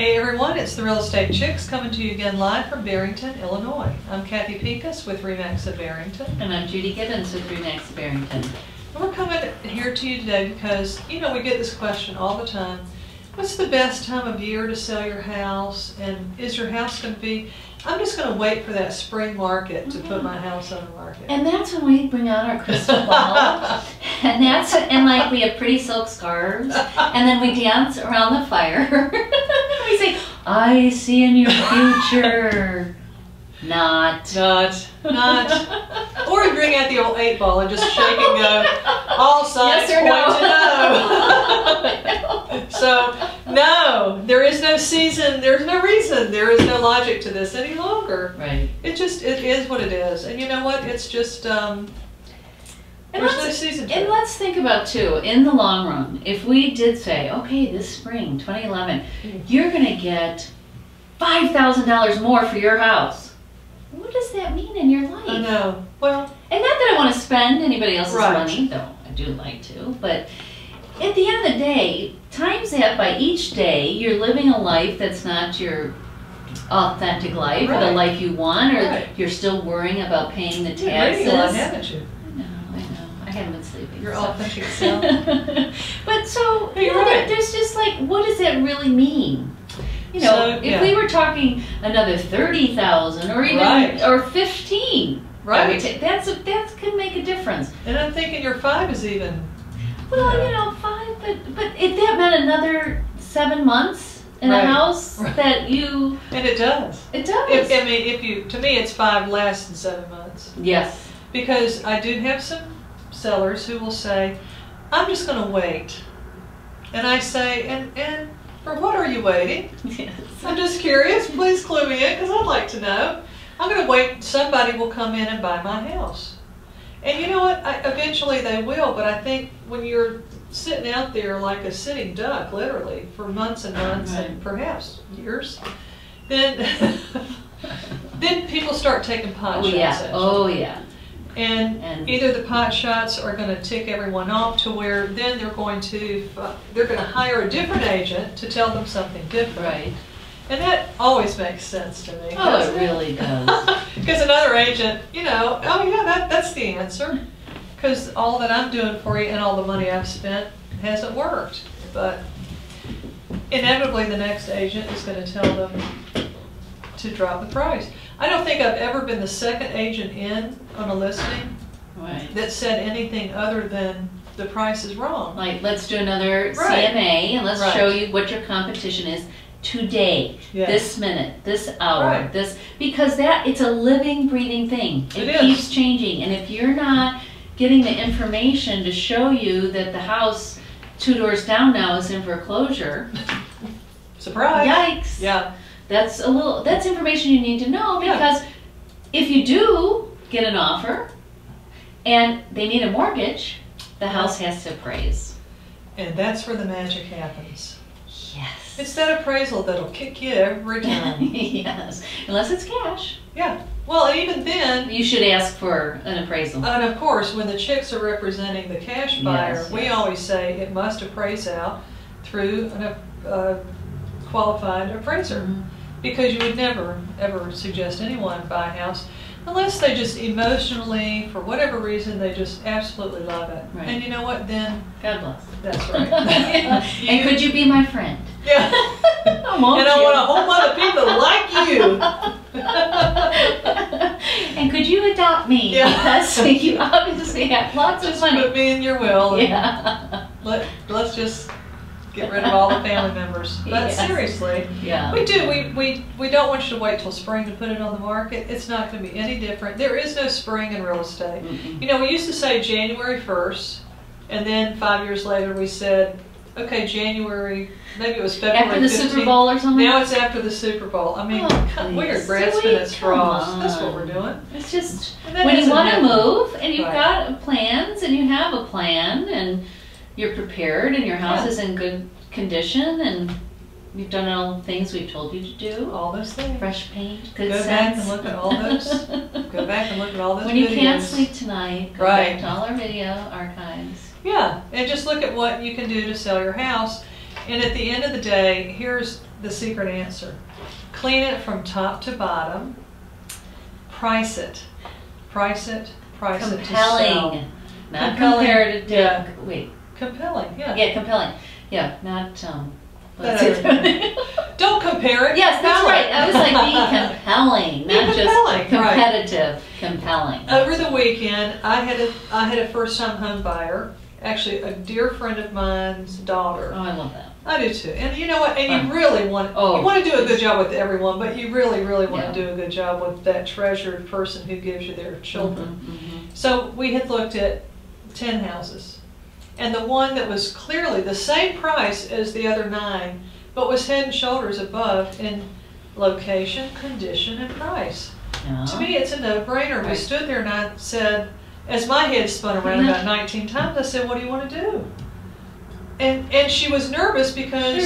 Hey everyone, it's the Real Estate Chicks coming to you again live from Barrington, Illinois. I'm Kathy Pincus with RE/MAX of Barrington. And I'm Judy Gibbons with RE/MAX of Barrington. And we're coming here to you today because, you know, we get this question all the time. What's the best time of year to sell your house? And is your house going to be... I'm just going to wait for that spring market to put my house on the market. And that's when we bring out our crystal ball. and like we have pretty silk scarves. And then we dance around the fire. We say, I see in your future. Not. Or we bring out the old 8-ball and just shake and go, all signs yes or point to no. So, no, there is no season, there's no reason, there is no logic to this any longer. Right. It is what it is. And you know what? It's just, there's no season to it. And let's think about, too, in the long run, if we did say, okay, this spring, 2011, you're going to get $5,000 more for your house. What does that mean in your life? I know. Well, and not that I want to spend anybody else's right. money, though I do like to, but at the end of the day, times that by each day you're living a life that's not your authentic life, right. or the life you want, or right. you're still worrying about paying the taxes. You're ready, haven't you? I know. I haven't been sleeping. Your so. authentic self. But so, you know, right. there's just like, what does that really mean? You know, so, if we were talking another 30,000 or even right. or 15, right? That can make a difference. And I'm thinking your 5 is even. Well, you know, 5, but if that meant another 7 months in right. a house right. that you. And it does. It does. To me, it's 5 less than 7 months. Yes. Because I do have some sellers who will say, I'm just going to wait. And I say, and for what are you waiting? Yes. I'm just curious. Please clue me in because I'd like to know. I'm going to wait. Somebody will come in and buy my house. And you know what? Eventually they will. But I think when you're sitting out there like a sitting duck, literally, for months and months right. and perhaps years, then people start taking pot shots at you. Oh, yeah. And either the pot shots are going to tick everyone off to where then they're going to hire a different agent to tell them something different. Right. And that always makes sense to me. Oh, it really does. Because another agent, you know, oh yeah, that's the answer. Because all that I'm doing for you and all the money I've spent hasn't worked. But inevitably the next agent is going to tell them to drop the price. I don't think I've ever been the second agent in on a listing right. that said anything other than the price is wrong. Like, let's do another right. CMA and let's right. show you what your competition is today, yes. this minute, this hour, right. this, because it's a living, breathing thing. It keeps changing. And if you're not getting the information to show you that the house 2 doors down now is in foreclosure, surprise! Yikes! Yeah. That's information you need to know, because if you do get an offer and they need a mortgage, the house has to appraise. And that's where the magic happens. Yes. It's that appraisal that'll kick you every time. Yes. Unless it's cash. Yeah. Well, and even then... You should ask for an appraisal. And of course, when the Chics are representing the cash buyer, we always say it must appraise out through a qualified appraiser. Mm-hmm. Because you would never, ever suggest anyone buy a house unless they just emotionally, for whatever reason, they just absolutely love it. Right. And you know what, then... God bless. That's right. And could you be my friend? Yeah. And I want a whole lot of people like you. And could you adopt me? Yeah. Because you obviously have lots of money. Just put me in your will. Yeah. Let's just... get rid of all the family members. But yes. seriously, we do. We don't want you to wait till spring to put it on the market. It's not going to be any different. There is no spring in real estate. Mm-hmm. You know, we used to say January 1st, and then 5 years later we said, okay, January, maybe it was February 15th. After the Super Bowl or something? Now it's after the Super Bowl. I mean, we are grasping at straws. That's what we're doing. It's just, when you want to move, and you've got plans, and you have a plan, and you're prepared and your house is in good condition and you've done all the things we've told you to do. All those things. Fresh paint, good Go sense. back and look at all those. Go back and look at all those When you videos. can't sleep tonight, go back to all our video archives. Yeah, and just look at what you can do to sell your house. And at the end of the day, here's the secret answer. Clean it from top to bottom. Price it. Price it. Price it to sell. Compelling. Not Compelling. comparative. Yeah. Wait. Compelling, yeah. Yeah, compelling. Yeah, not, what's That it? Don't compare it. Yes, that's compel it. right. I was like, be compelling, Be not compelling, just competitive. Compelling. Over the weekend, I had a first-time home buyer, actually a dear friend of mine's daughter. Oh, I love that. I do too. And you know what? And you really want to do a good job with everyone, but you really, really want to do a good job with that treasured person who gives you their children. So we had looked at 10 houses. And the one that was clearly the same price as the other 9, but was head and shoulders above in location, condition, and price. Yeah. To me, it's a no-brainer. We Right. stood there and I said, as my head spun around about 19 times, I said, what do you want to do? And she was nervous because,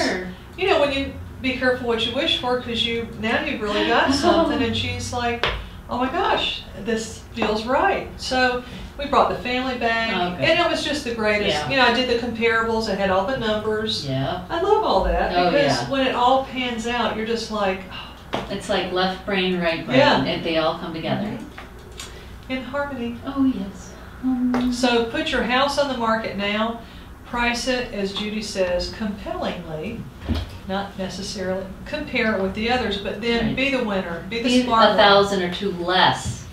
you know, when you be careful what you wish for, because now you've really got something. And she's like, oh my gosh, this feels right. So we brought the family back, and it was just the greatest. Yeah. You know, I did the comparables. I had all the numbers. Yeah. I love all that Oh, because yeah. when it all pans out, you're just like, It's like left brain, right brain. Yeah. And they all come together. in harmony. Oh, yes. So put your house on the market now. Price it, as Judy says, compellingly. Not necessarily compare it with the others, but then Right. be the winner. Be the Be smart one. 1,000 or 2 less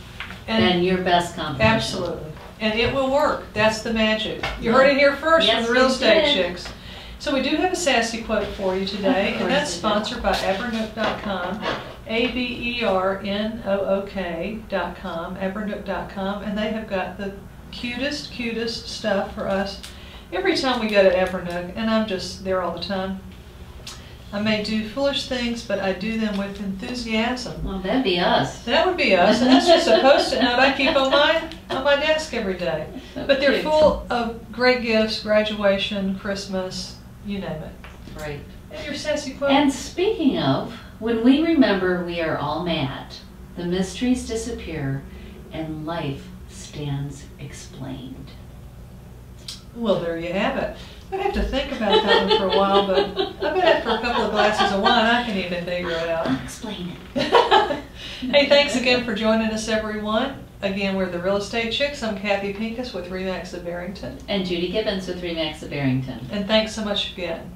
And than your best competition. absolutely. And it will work. That's the magic. You heard it here first Yes, from the Real we Estate did. Chicks. So we do have a sassy quote for you today, Of and course that's we do. sponsored by Abernook.com, ABERNOOK.com, Abernook.com, and they have got the cutest stuff for us every time we go to Abernook, and I'm just there all the time. I may do foolish things, but I do them with enthusiasm. Well, that'd be us. That would be us, and that's just a post-it note I keep on my desk every day. So But they're cute. full of great gifts, graduation, Christmas, you name it. Right. And your sassy quote. And speaking of, when we remember we are all mad, the mysteries disappear, and life stands explained. Well, there you have it. I'd have to think about that one for a while, but I bet after a couple of glasses of wine, I can even figure it out. I'll explain it. Hey, thanks again for joining us, everyone. Again, we're the Real Estate Chicks. I'm Kathy Pincus with RE/MAX of Barrington. And Judy Gibbons with RE/MAX of Barrington. And thanks so much again.